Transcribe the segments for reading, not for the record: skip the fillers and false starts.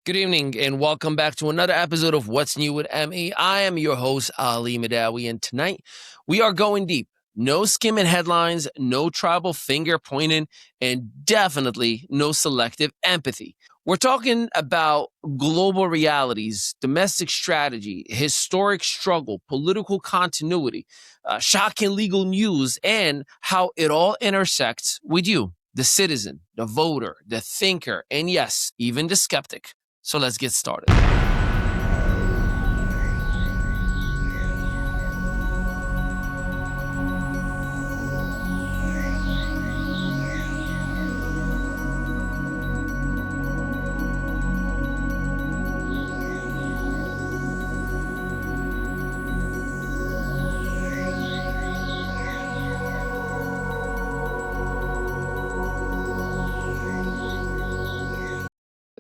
Good evening and welcome back to another episode of What's New with ME. I am your host, Ali Mehdaoui, and tonight we are going deep. No skimming headlines, no tribal finger pointing, and definitely no selective empathy. We're talking about global realities, domestic strategy, historic struggle, political continuity, shocking legal news, and how it all intersects with you, the citizen, the voter, the thinker, and yes, even the skeptic. So let's get started.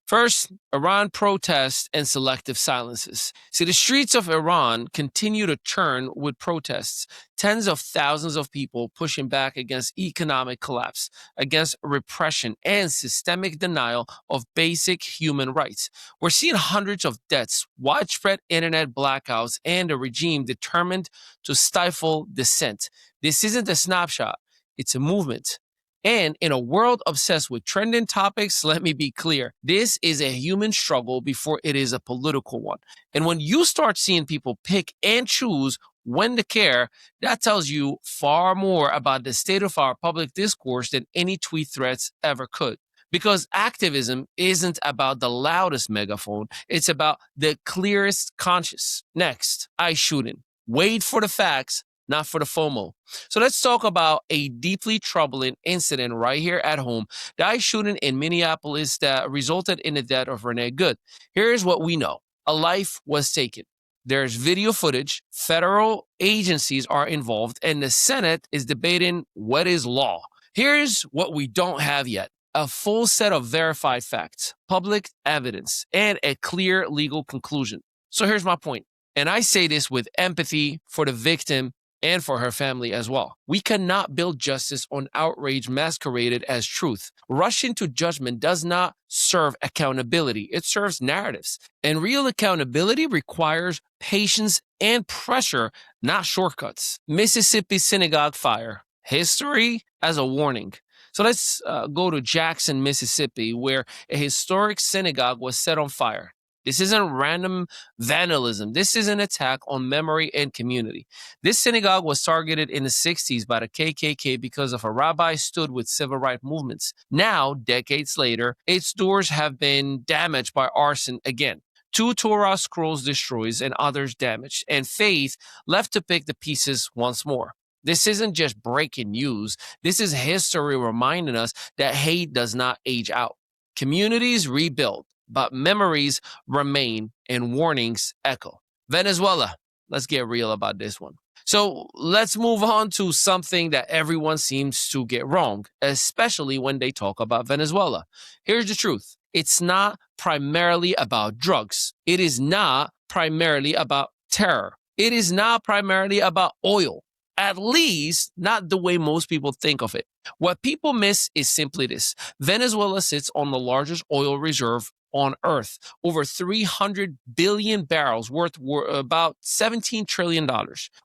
First, Iran protests and selective silences. See, the streets of Iran continue to churn with protests. Tens of thousands of people pushing back against economic collapse, against repression, and systemic denial of basic human rights. We're seeing hundreds of deaths, widespread internet blackouts, and a regime determined to stifle dissent. This isn't a snapshot, it's a movement. And in a world obsessed with trending topics, let me be clear, this is a human struggle before it is a political one. And when you start seeing people pick and choose when to care, that tells you far more about the state of our public discourse than any tweet threads ever could. Because activism isn't about the loudest megaphone, it's about the clearest conscience. Next, ICE shooting. Wait for the facts, not for the FOMO. So let's talk about a deeply troubling incident right here at home. The ICE shooting in Minneapolis that resulted in the death of Renee Good. Here's what we know. A life was taken. There's video footage. Federal agencies are involved, and the Senate is debating what is law. Here's what we don't have yet. A full set of verified facts, public evidence, and a clear legal conclusion. So here's my point. And I say this with empathy for the victim and for her family as well. We cannot build justice on outrage masqueraded as truth. Rushing to judgment does not serve accountability. It serves narratives. And real accountability requires patience and pressure, not shortcuts. Mississippi synagogue fire. History as a warning. So let's go to Jackson, Mississippi, where a historic synagogue was set on fire. This isn't random vandalism. This is an attack on memory and community. This synagogue was targeted in the 60s by the KKK because of a rabbi stood with civil rights movements. Now, decades later, its doors have been damaged by arson again. 2 Torah scrolls destroyed and others damaged, and faith left to pick the pieces once more. This isn't just breaking news. This is history reminding us that hate does not age out. Communities rebuild, but memories remain and warnings echo. Venezuela, let's get real about this one. So let's move on to something that everyone seems to get wrong, especially when they talk about Venezuela. Here's the truth. It's not primarily about drugs. It is not primarily about terror. It is not primarily about oil. At least not the way most people think of it. What people miss is simply this. Venezuela sits on the largest oil reserve on Earth, over 300 billion barrels worth about $17 trillion.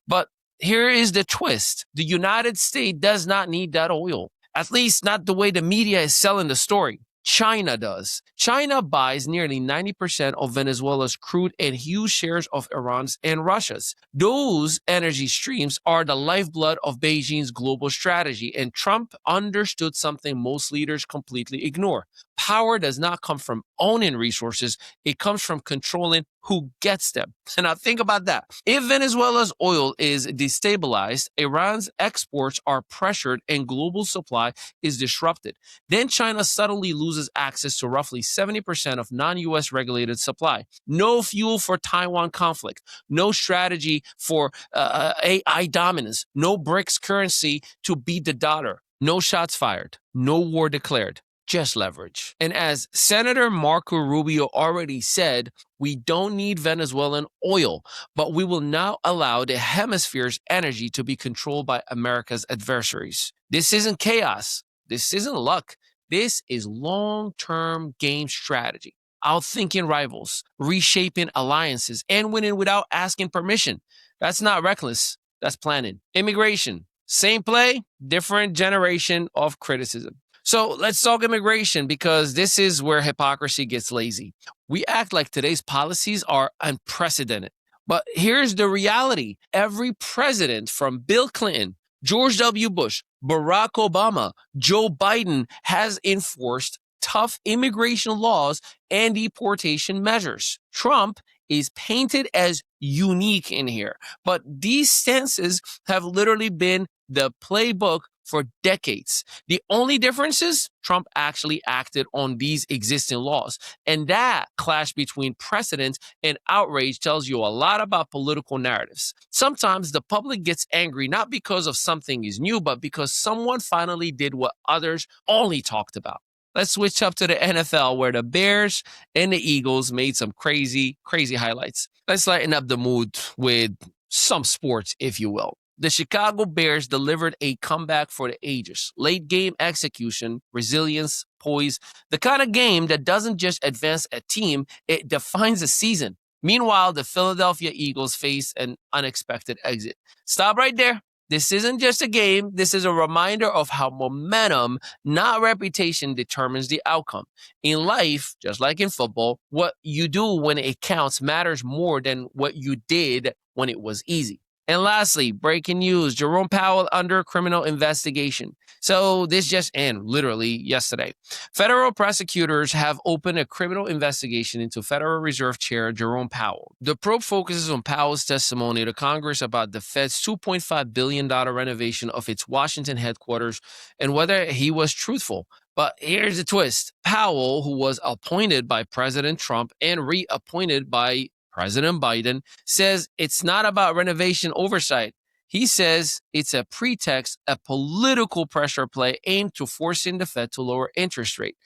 But here is the twist. The United States does not need that oil, at least not the way the media is selling the story. China does. China buys nearly 90% of Venezuela's crude and huge shares of Iran's and Russia's. Those energy streams are the lifeblood of Beijing's global strategy, and Trump understood something most leaders completely ignore. Power does not come from owning resources, it comes from controlling who gets them. And now think about that. If Venezuela's oil is destabilized, Iran's exports are pressured, and global supply is disrupted, then China suddenly loses access to roughly 70% of non-US regulated supply. No fuel for Taiwan conflict, no strategy for AI dominance, no BRICS currency to beat the dollar, no shots fired, no war declared. Just leverage. And as Senator Marco Rubio already said, we don't need Venezuelan oil, but we will now allow the hemisphere's energy to be controlled by America's adversaries. This isn't chaos. This isn't luck. This is long-term game strategy. outthinking rivals, reshaping alliances, and winning without asking permission. That's not reckless, that's planning. Immigration, same play, different generation of criticism. So let's talk immigration because this is where hypocrisy gets lazy. We act like today's policies are unprecedented. But here's the reality. Every president from Bill Clinton, George W. Bush, Barack Obama, Joe Biden has enforced tough immigration laws and deportation measures. Trump is painted as unique in here, but these stances have literally been the playbook for decades. The only difference is Trump actually acted on these existing laws. And that clash between precedent and outrage tells you a lot about political narratives. Sometimes the public gets angry not because of something is new, but because someone finally did what others only talked about. Let's switch up to the NFL where the Bears and the Eagles made some crazy highlights. Let's lighten up the mood with some sports, if you will. The Chicago Bears delivered a comeback for the ages. Late game execution, resilience, poise, the kind of game that doesn't just advance a team, it defines a season. Meanwhile, the Philadelphia Eagles face an unexpected exit. Stop right there. This isn't just a game. This is a reminder of how momentum, not reputation, determines the outcome. In life, just like in football, what you do when it counts matters more than what you did when it was easy. And lastly, breaking news, Jerome Powell under criminal investigation. So this just ended literally yesterday. Federal prosecutors have opened a criminal investigation into Federal Reserve Chair Jerome Powell. The probe focuses on Powell's testimony to Congress about the Fed's $2.5 billion renovation of its Washington headquarters and whether he was truthful. But here's the twist. Powell, who was appointed by President Trump and reappointed by President Biden, says it's not about renovation oversight. He says it's a pretext, a political pressure play aimed to forcing the Fed to lower interest rate.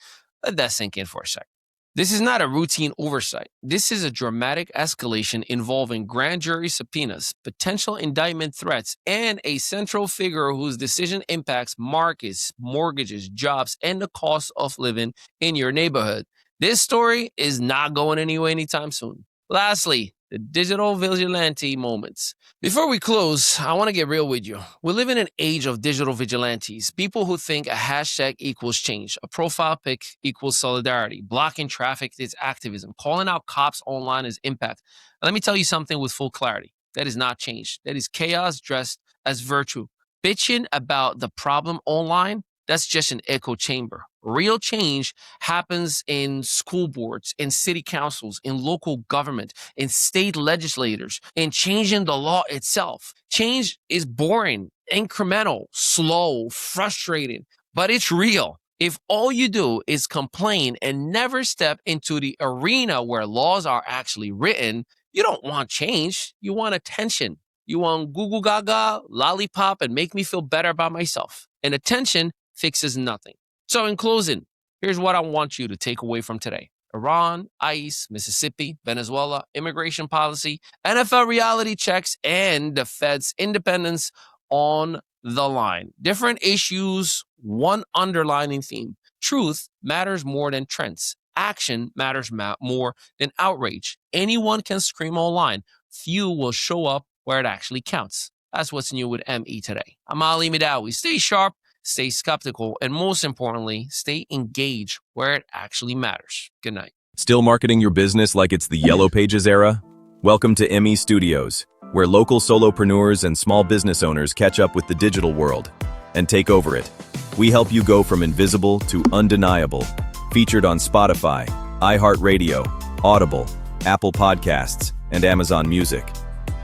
Let that sink in for a sec. This is not a routine oversight. This is a dramatic escalation involving grand jury subpoenas, potential indictment threats, and a central figure whose decision impacts markets, mortgages, jobs, and the cost of living in your neighborhood. This story is not going anywhere anytime soon. Lastly, the digital vigilante moments. Before we close, I want to get real with you. We live in an age of digital vigilantes, people who think a hashtag equals change, a profile pic equals solidarity, blocking traffic is activism, calling out cops online is impact. Let me tell you something with full clarity. That is not change. That is chaos dressed as virtue. Bitching about the problem online, that's just an echo chamber. Real change happens in school boards, in city councils, in local government, in state legislators, in changing the law itself. Change is boring, incremental, slow, frustrating, but it's real. If all you do is complain and never step into the arena where laws are actually written, you don't want change. You want attention. You want Google Gaga, lollipop, and make me feel better about myself. And attention fixes nothing. So in closing, here's what I want you to take away from today. Iran, ICE, Mississippi, Venezuela, immigration policy, NFL reality checks, and the Fed's independence on the line. Different issues, one underlining theme. Truth matters more than trends. Action matters more than outrage. Anyone can scream online. Few will show up where it actually counts. That's what's new with ME today. I'm Ali Mehdaoui. Stay sharp, stay skeptical, and most importantly, stay engaged where it actually matters. Good night. Still marketing your business like it's the Yellow Pages era? Welcome to ME Studios, where local solopreneurs and small business owners catch up with the digital world and take over it. We help you go from invisible to undeniable. Featured on Spotify, iHeartRadio, Audible, Apple Podcasts, and Amazon Music.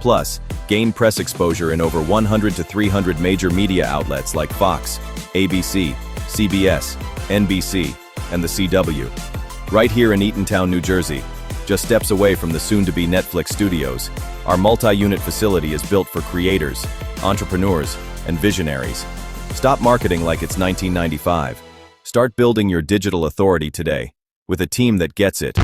Plus, gain press exposure in over 100 to 300 major media outlets like Fox, ABC, CBS, NBC, and the CW. Right here in Eatontown, New Jersey, just steps away from the soon-to-be Netflix studios, our multi-unit facility is built for creators, entrepreneurs, and visionaries. Stop marketing like it's 1995. Start building your digital authority today with a team that gets it.